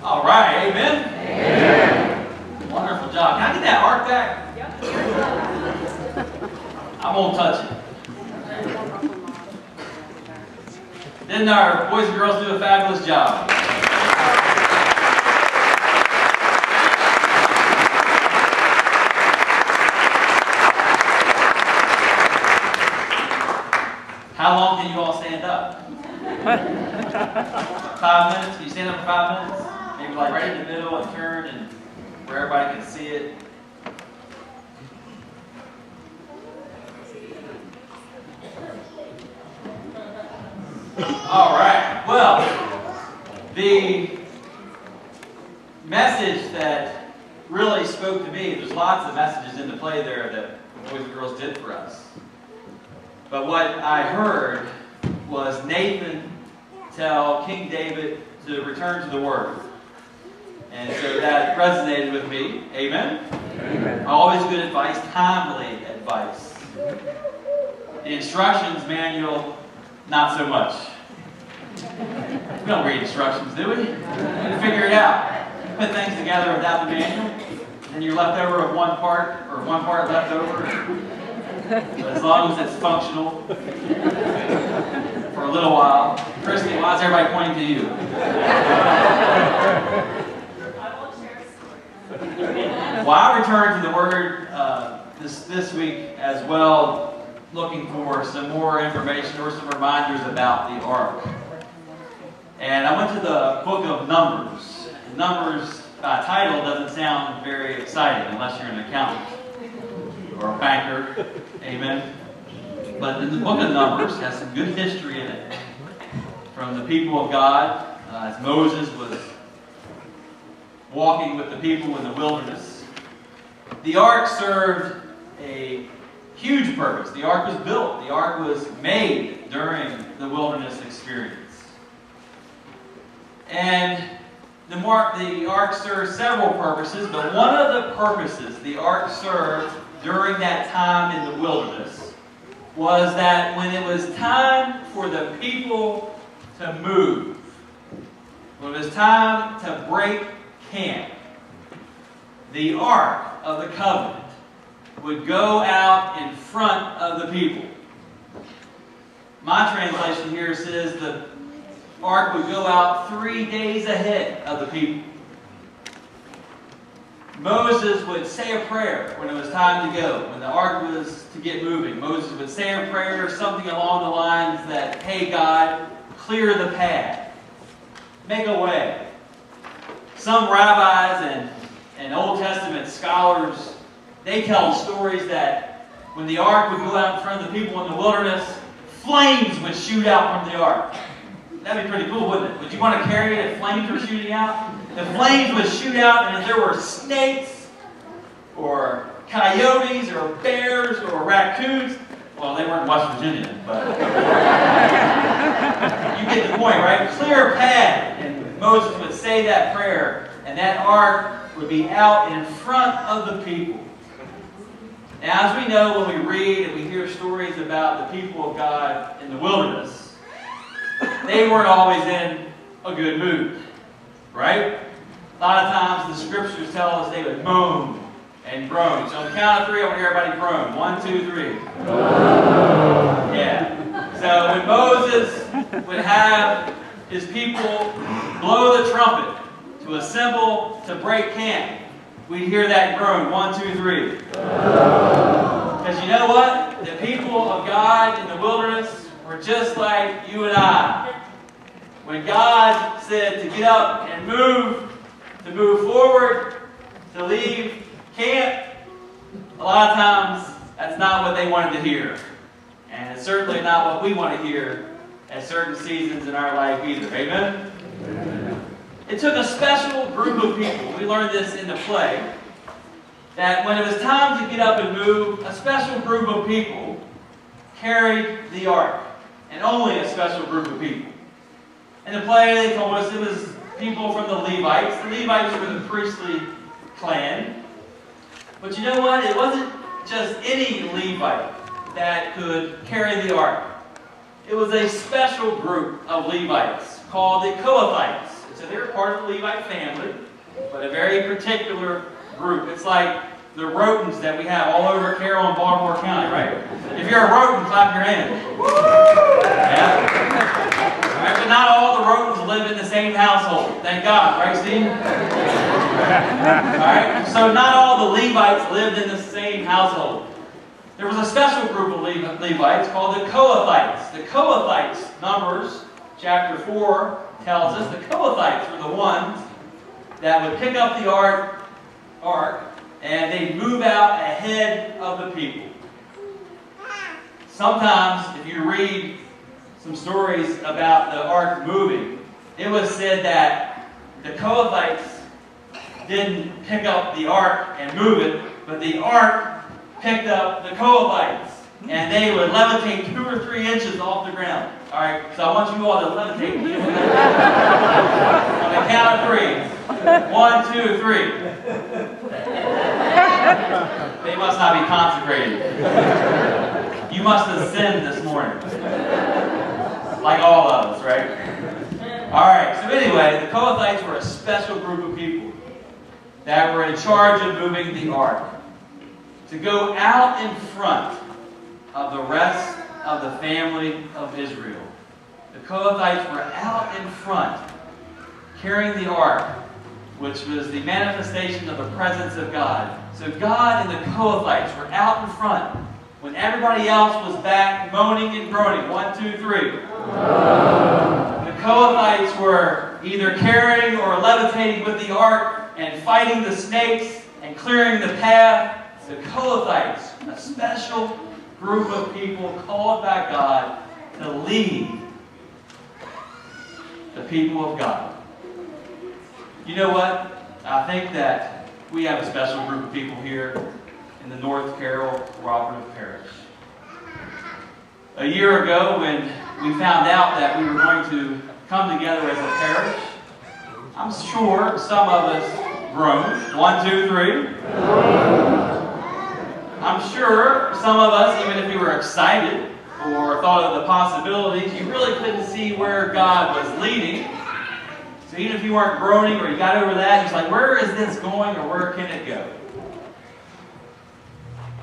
All right, amen? Amen. Wonderful job. Can I get that ark back? Yep. I won't touch it. Didn't our boys and girls do a fabulous job? How long can you all stand up? 5 minutes? Can you stand up for 5 minutes? Maybe like right in the middle and turn and where everybody can see it. All right. Well, the message that really spoke to me, there's lots of messages into play there that the boys and girls did for us. But what I heard was Nathan tell King David to return to the Word. And so that resonated with me. Amen? Amen. Always good advice, timely advice. The instructions manual, not so much. We don't read instructions, do we? We figure it out. Put things together without the manual, and you're left over with one part, or one part left over. But as long as it's functional for a little while. Christy, why is everybody pointing to you? Well, I returned to the Word this week as well, looking for some more information or some reminders about the Ark. And I went to the book of Numbers. Numbers title doesn't sound very exciting unless you're an accountant or a banker. Amen. But in the book of Numbers has some good history in it from the people of God as Moses was walking with the people in the wilderness. The ark served a huge purpose. The ark was built. The ark was made during the wilderness experience. And the ark served several purposes, but one of the purposes the ark served during that time in the wilderness was that when it was time for the people to move, when it was time to break camp, the Ark of the Covenant would go out in front of the people. My translation here says the Ark would go out 3 days ahead of the people. Moses would say a prayer when it was time to go, when the Ark was to get moving. Moses would say a prayer, something along the lines that, hey God, clear the path. Make a way. Some rabbis and Old Testament scholars, they tell stories that when the ark would go out in front of the people in the wilderness, flames would shoot out from the ark. That'd be pretty cool, wouldn't it? Would you want to carry it if flames were shooting out? The flames would shoot out, and if there were snakes or coyotes or bears or raccoons, well, they weren't in West Virginia, but you get the point, right? Clear path. And Moses would say that prayer, and that ark would be out in front of the people. Now, as we know, when we read and we hear stories about the people of God in the wilderness, they weren't always in a good mood, right? A lot of times the scriptures tell us they would moan and groan. So on the count of three, I want to hear everybody groan. 1, 2, 3. Yeah. So when Moses would have his people blow the trumpet to assemble to break camp, we'd hear that groan. 1, 2, 3. Because you know what? The people of God in the wilderness were just like you and I. When God said to get up and to move forward, to leave camp, a lot of times that's not what they wanted to hear. And it's certainly not what we want to hear at certain seasons in our life either. Amen? Amen. It took a special group of people. We learned this in the play. That when it was time to get up and move, a special group of people carried the ark. And only a special group of people. In the play, they told us it was people from the Levites. The Levites were the priestly clan. But you know what? It wasn't just any Levite that could carry the ark. It was a special group of Levites called the Kohathites. It So they're part of the Levite family, but a very particular group. It's like the rodents that we have all over Carroll and Baltimore County, right? If you're a rodent, clap your hands. Yeah. All right, but not all the rodents live in the same household. Thank God, right, Steve? All right, so not all the Levites lived in the same household. There was a special group of Levites called the Kohathites. The Kohathites, Numbers chapter 4 tells us, the Kohathites were the ones that would pick up the ark, and they'd move out ahead of the people. Sometimes, if you read some stories about the ark moving, it was said that the Kohathites didn't pick up the ark and move it, but the ark picked up the Kohathites, and they would levitate 2 or 3 inches off the ground. All right, so I want you all to levitate. On the count of 3. 1, 2, 3. They must not be consecrated. You must have sinned this morning. Like all of us, right? All right, so anyway, the Kohathites were a special group of people that were in charge of moving the ark to go out in front of the rest of the family of Israel. The Kohathites were out in front carrying the ark, which was the manifestation of the presence of God. So God and the Kohathites were out in front when everybody else was back moaning and groaning. 1, 2, 3. The Kohathites were either carrying or levitating with the ark and fighting the snakes and clearing the path. The Kohathites, a special group of people called by God to lead the people of God. You know what? I think that we have a special group of people here in the North Carroll Cooperative Parish. A year ago, when we found out that we were going to come together as a parish, I'm sure some of us groaned. 1, 2, 3. I'm sure some of us, even if we were excited or thought of the possibilities, you really couldn't see where God was leading. So even if you weren't groaning or you got over that, you're like, where is this going or where can it go?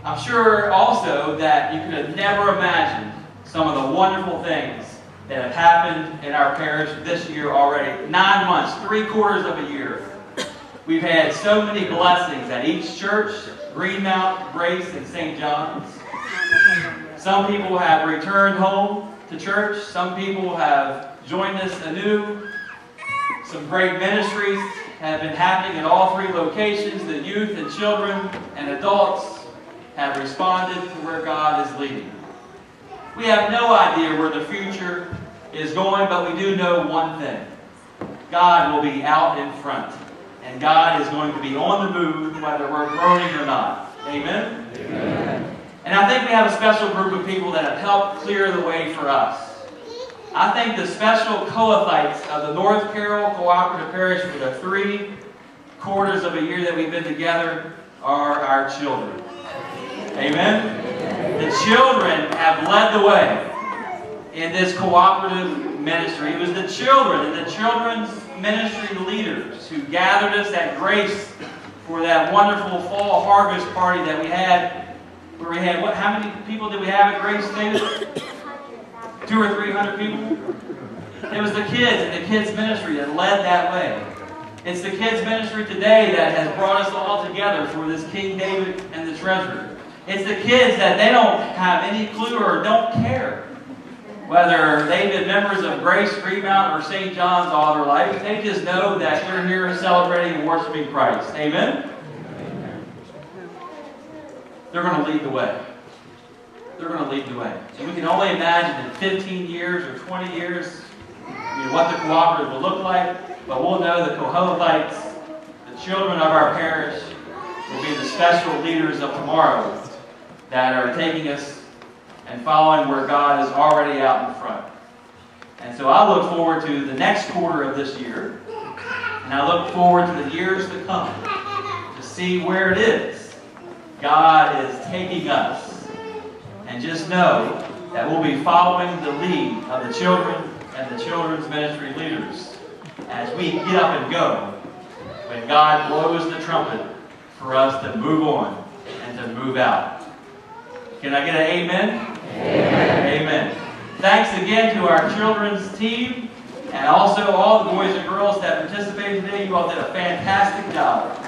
I'm sure also that you could have never imagined some of the wonderful things that have happened in our parish this year already. 9 months, 3/4 of a year. We've had so many blessings at each church, Greenmount, Grace, and St. John's. Some people have returned home to church. Some people have joined us anew. Some great ministries have been happening at all 3 locations. The youth and children and adults have responded to where God is leading. We have no idea where the future is going, but we do know one thing. God will be out in front. And God is going to be on the move, whether we're groaning or not. Amen? Amen. And I think we have a special group of people that have helped clear the way for us. I think the special Kohathites of the North Carroll Cooperative Parish for the 3/4 of a year that we've been together are our children. Amen? The children have led the way in this cooperative ministry. It was the children and the children's ministry leaders who gathered us at Grace for that wonderful fall harvest party that we had, where we had, how many people did we have at Grace, David? 200 or 300 people? It was the kids and the kids ministry that led that way. It's the kids ministry today that has brought us all together for this King David and the Treasurer. It's the kids that they don't have any clue or don't care whether they've been members of Grace, Greenmount, or St. John's all their life. They just know that they're here celebrating and worshiping Christ. Amen? They're going to lead the way. They're going to lead the way. So we can only imagine in 15 years or 20 years what the cooperative will look like, but we'll know the Kohathites, the children of our parish, will be the special leaders of tomorrow that are taking us and following where God is already out in front. And so I look forward to the next quarter of this year, and I look forward to the years to come to see where it is God is taking us. And just know that we'll be following the lead of the children and the children's ministry leaders as we get up and go when God blows the trumpet for us to move on and to move out. Can I get an amen? Amen. Amen. Thanks again to our children's team and also all the boys and girls that participated today. You all did a fantastic job.